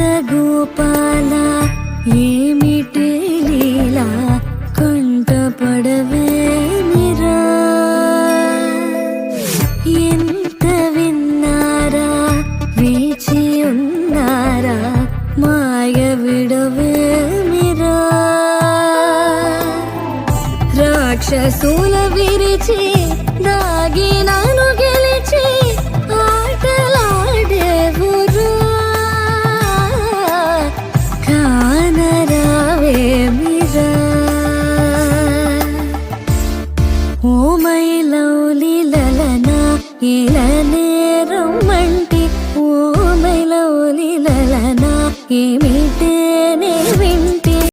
నందగోపాల ఏమిటి లీలా కంటపడవేమిరా ఎంత విన్నారా వేచి ఉన్నారా మాయ విడవేమిరా రాక్షసుల విరిచి దాగినాను గెలిచి ఆటలాడేవురా కానరావేమిరా ఓ మైలౌలి లలనా ఇలనే రమ్మంటి ఓ మైలౌలి లలనా ఏమి